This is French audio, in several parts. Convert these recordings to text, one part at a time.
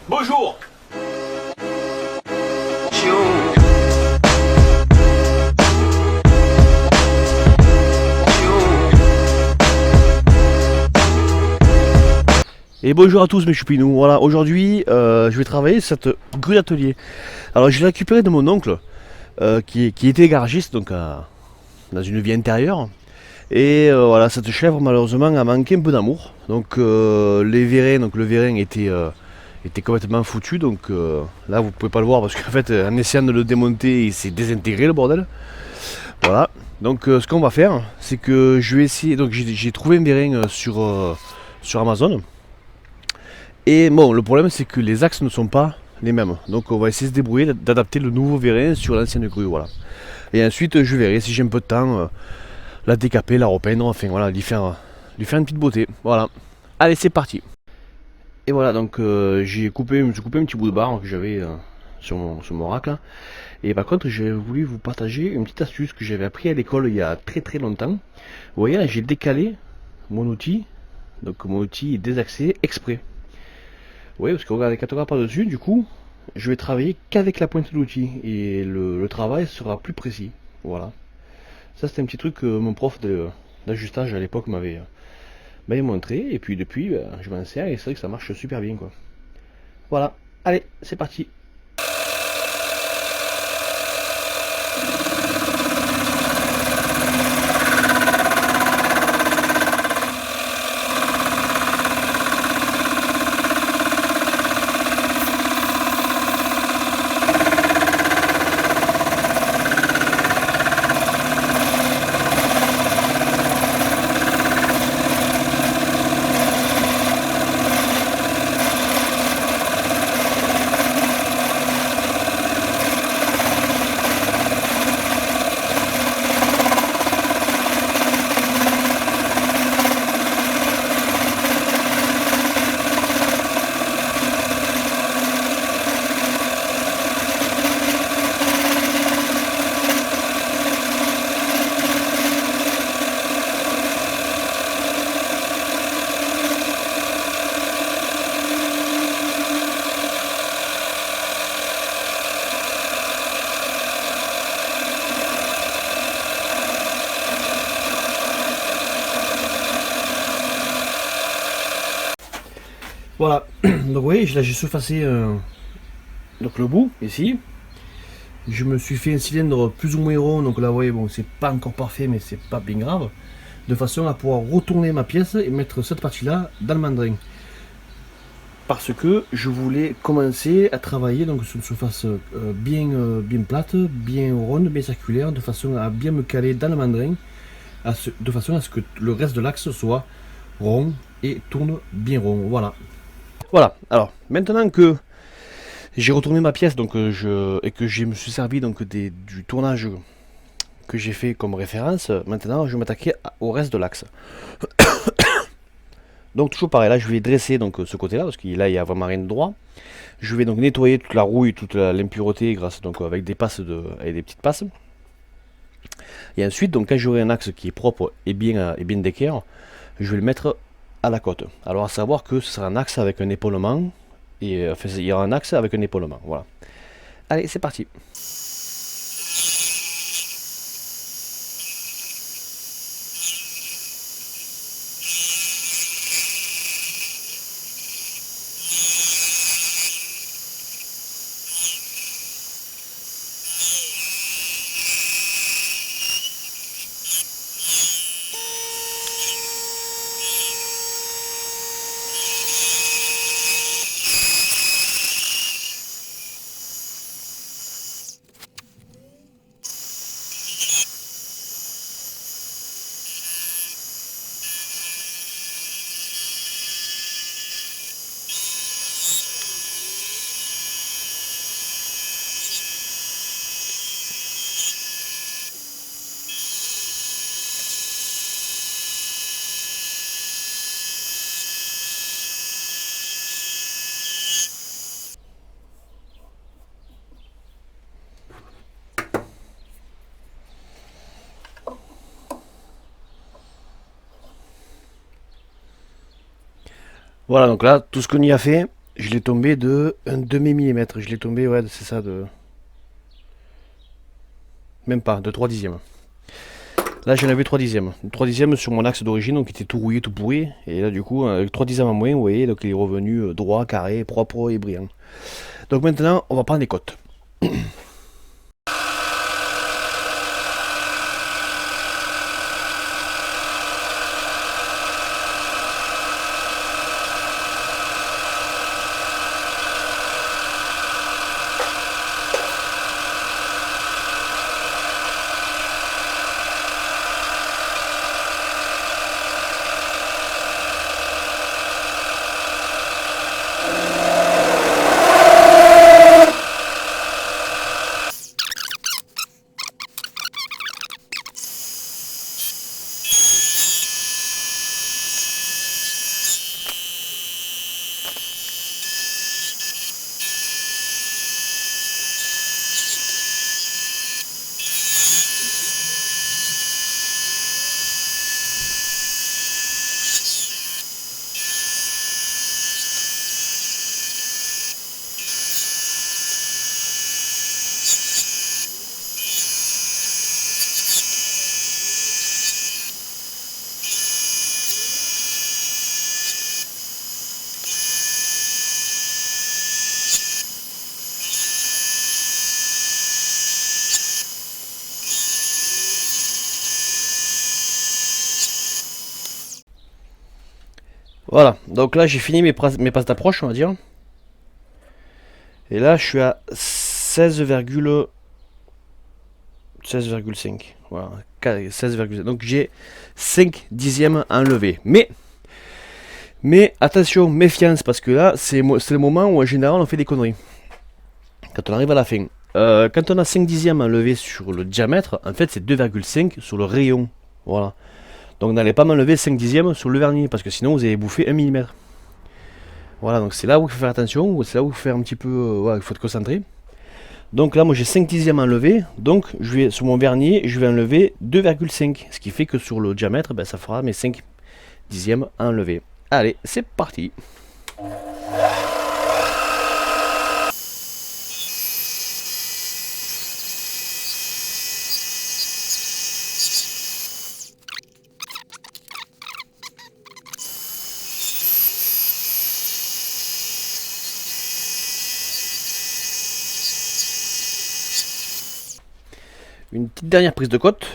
Bonjour. Et bonjour à tous mes choupinous, voilà, aujourd'hui je vais travailler cette grue d'atelier. Alors je l'ai récupérée de mon oncle qui était garagiste donc dans une vie intérieure. Et voilà, cette chèvre malheureusement a manqué un peu d'amour. Donc les vérins, donc le vérin était complètement foutu. Donc là vous pouvez pas le voir parce qu'en fait en essayant de le démonter il s'est désintégré le bordel. Voilà, donc ce qu'on va faire c'est que je vais essayer, donc j'ai trouvé un vérin sur Amazon. Et bon, le problème c'est que les axes ne sont pas les mêmes. Donc on va essayer de se débrouiller d'adapter le nouveau vérin sur l'ancienne grue, voilà. Et ensuite je verrai si j'ai un peu de temps, la décaper, la repeindre, enfin voilà, lui faire une petite beauté. Voilà. Allez, c'est parti. Et voilà, donc je me suis coupé un petit bout de barre que j'avais sur mon rack là. Et par contre j'ai voulu vous partager une petite astuce que j'avais appris à l'école il y a très très longtemps. Vous voyez là, j'ai décalé mon outil, donc mon outil est désaxé exprès. Oui, parce que regardez, quand on regarde par-dessus, du coup, je vais travailler qu'avec la pointe de l'outil et le travail sera plus précis. Voilà. Ça, c'était un petit truc que mon prof d'ajustage à l'époque m'avait montré. Et puis depuis, je m'en sers et c'est vrai que ça marche super bien, quoi. Voilà. Allez, c'est parti. Voilà. Donc vous voyez, là j'ai surfacé donc le bout ici. Je me suis fait un cylindre plus ou moins rond, donc là vous voyez, bon, c'est pas encore parfait, mais c'est pas bien grave. De façon à pouvoir retourner ma pièce et mettre cette partie-là dans le mandrin. Parce que je voulais commencer à travailler donc sur une surface bien plate, bien ronde, bien circulaire, de façon à bien me caler dans le mandrin, de façon à ce que le reste de l'axe soit rond et tourne bien rond. Voilà. Voilà. Alors maintenant que j'ai retourné ma pièce donc, et que je me suis servi donc, du tournage que j'ai fait comme référence, maintenant je vais m'attaquer au reste de l'axe. Donc toujours pareil, là je vais dresser donc, ce côté-là, parce qu'il là il y a vraiment rien de droit. Je vais donc nettoyer toute la rouille, toute l'impureté grâce donc avec des passes et des petites passes. Et ensuite, donc quand j'aurai un axe qui est propre et bien d'équerre, je vais le mettre à la côte. Alors à savoir que ce sera un axe avec un épaulement, et enfin, il y aura un axe avec un épaulement, voilà. Allez, c'est parti. Voilà, donc là, tout ce qu'on y a fait, je l'ai tombé de un demi-millimètre. Je l'ai tombé, ouais, c'est ça, de... Même pas, de 3 dixièmes. Là, j'en avais 3 dixièmes. 3 dixièmes sur mon axe d'origine, donc il était tout rouillé, tout pourri. Et là, du coup, avec 3 dixièmes en moins, vous voyez, donc il est revenu droit, carré, propre et brillant. Donc maintenant, on va prendre les côtes. Voilà, donc là j'ai fini mes passes d'approche, on va dire. Et là je suis à 16,5. Voilà, 16,5. Donc j'ai 5 dixièmes à enlever. Mais attention, méfiance, parce que là c'est le moment où en général on fait des conneries. Quand on arrive à la fin. Quand on a 5 dixièmes à enlever sur le diamètre, en fait c'est 2,5 sur le rayon. Voilà. Donc n'allez pas m'enlever 5 dixièmes sur le vernis, parce que sinon vous allez bouffer 1 millimètre. Voilà, donc c'est là où il faut faire attention, c'est là où il faut faire un petit peu, ouais, il faut être concentré. Donc là, moi j'ai 5 dixièmes à enlever, donc je vais sur mon vernier, je vais enlever 2,5, ce qui fait que sur le diamètre, ben, ça fera mes 5 dixièmes à enlever. Allez, c'est parti. Une petite dernière prise de côte.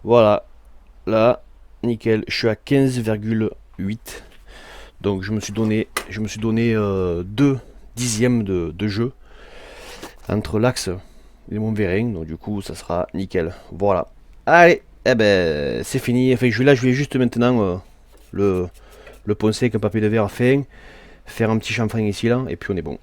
Voilà, là, nickel, je suis à 15,8. Donc je me suis donné 2 dixièmes de jeu entre l'axe et mon vérin. Donc du coup, ça sera nickel. Voilà. Allez, eh ben, c'est fini. Enfin, je vais juste maintenant le poncer avec un papier de verre fin, faire un petit chanfrein ici là, et puis on est bon.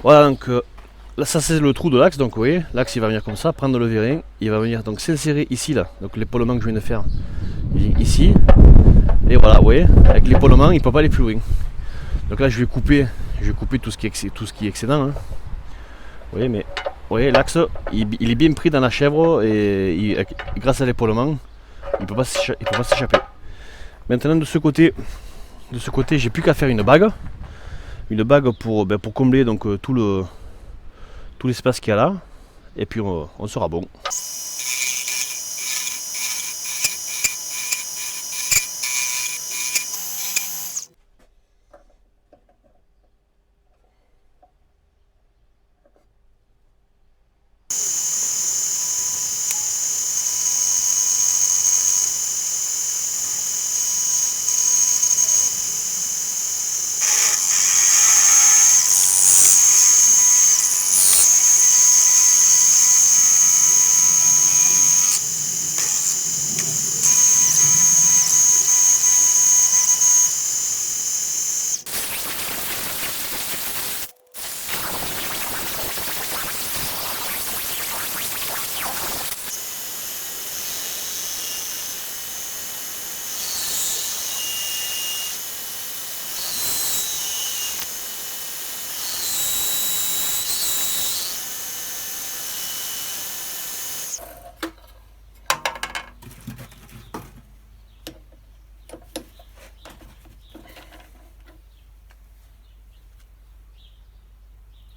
Voilà, donc là, ça c'est le trou de l'axe, donc vous voyez, l'axe il va venir comme ça, prendre le vérin, il va venir donc s'insérer ici là, donc l'épaulement que je viens de faire, ici, et voilà, vous voyez, avec l'épaulement il ne peut pas aller plus loin. Donc là je vais couper tout ce qui est excédent, hein. Vous voyez, mais vous voyez, l'axe il est bien pris dans la chèvre et grâce à l'épaulement, il ne peut pas s'échapper. Maintenant de ce côté j'ai plus qu'à faire une bague pour combler donc tout l'espace qu'il y a là, et puis on sera bon.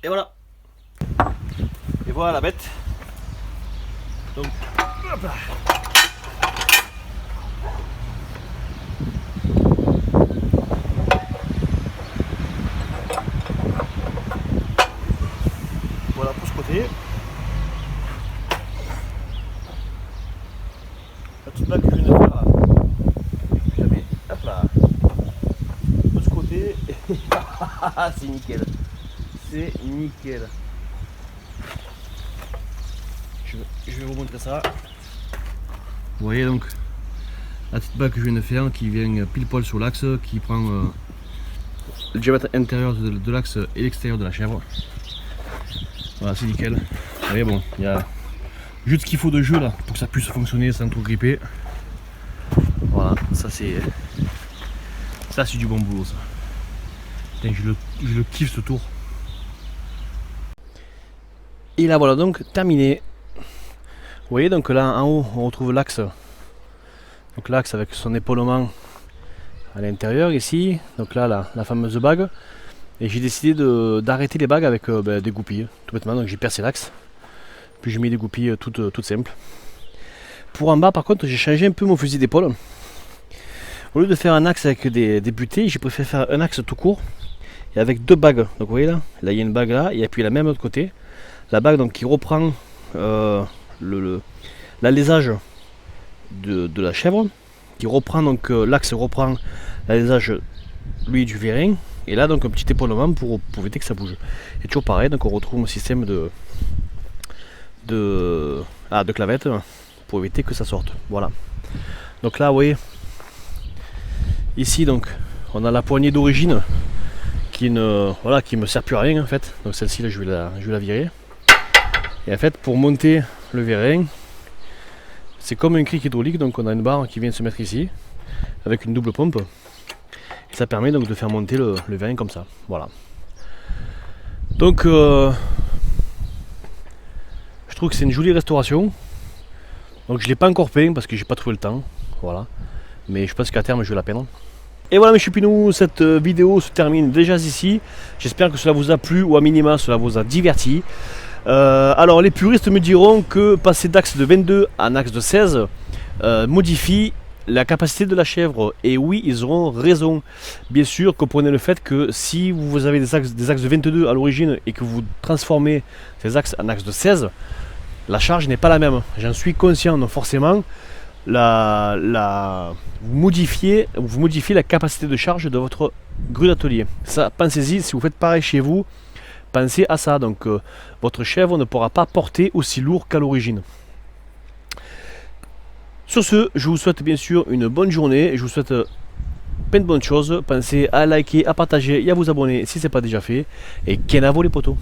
Et voilà. Et voilà la bête. Donc, hop là. Voilà pour ce côté. La petite bague que je viens de faire là. Jamais. Hop là. De ce côté. C'est nickel. C'est nickel. Je vais vous montrer ça. Vous voyez donc la petite bague que je viens de faire qui vient pile poil sur l'axe, qui prend le diamètre intérieur de l'axe et l'extérieur de la chèvre. Voilà, c'est nickel. Vous voyez, bon, il y a juste ce qu'il faut de jeu là pour que ça puisse fonctionner sans trop gripper. Voilà, ça c'est du bon boulot ça. Putain, je le kiffe ce tour. Et là voilà donc terminé. Vous voyez donc là en haut on retrouve l'axe. Donc l'axe avec son épaulement à l'intérieur ici. Donc là la fameuse bague. Et j'ai décidé d'arrêter les bagues avec des goupilles, tout bêtement. Donc j'ai percé l'axe. Puis j'ai mis des goupilles toutes simples. Pour en bas par contre j'ai changé un peu mon fusil d'épaule. Au lieu de faire un axe avec des butées, j'ai préféré faire un axe tout court. Et avec deux bagues. Donc vous voyez là il y a une bague là et puis la même autre côté. La bague donc qui reprend l'alésage de la chèvre, qui reprend donc l'axe reprend l'alésage lui du vérin, et là donc un petit épaulement pour éviter que ça bouge. Et toujours pareil, donc on retrouve un système de clavette pour éviter que ça sorte. Voilà. Donc là vous voyez, ici donc on a la poignée d'origine qui me sert plus à rien en fait. Donc celle-ci là je vais la virer. Et en fait pour monter le vérin, c'est comme un cric hydraulique, donc on a une barre qui vient se mettre ici avec une double pompe. Et ça permet donc de faire monter le vérin comme ça. Voilà. Donc je trouve que c'est une jolie restauration. Donc je ne l'ai pas encore peint parce que j'ai pas trouvé le temps. Voilà. Mais je pense qu'à terme je vais la peindre. Et voilà mes choupinous, cette vidéo se termine déjà ici. J'espère que cela vous a plu ou à minima cela vous a diverti. Alors les puristes me diront que passer d'axe de 22 à un axe de 16 modifie la capacité de la chèvre. Et oui, ils auront raison. Bien sûr, comprenez le fait que si vous avez des axes de 22 à l'origine et que vous transformez ces axes en axe de 16, la charge n'est pas la même. J'en suis conscient, donc forcément vous modifiez la capacité de charge de votre grue d'atelier. Ça, pensez-y, si vous faites pareil chez vous, pensez à ça. Donc votre chèvre ne pourra pas porter aussi lourd qu'à l'origine. Sur ce, je vous souhaite bien sûr une bonne journée. Je vous souhaite plein de bonnes choses. Pensez à liker, à partager et à vous abonner si ce n'est pas déjà fait. Et kenavo les potos.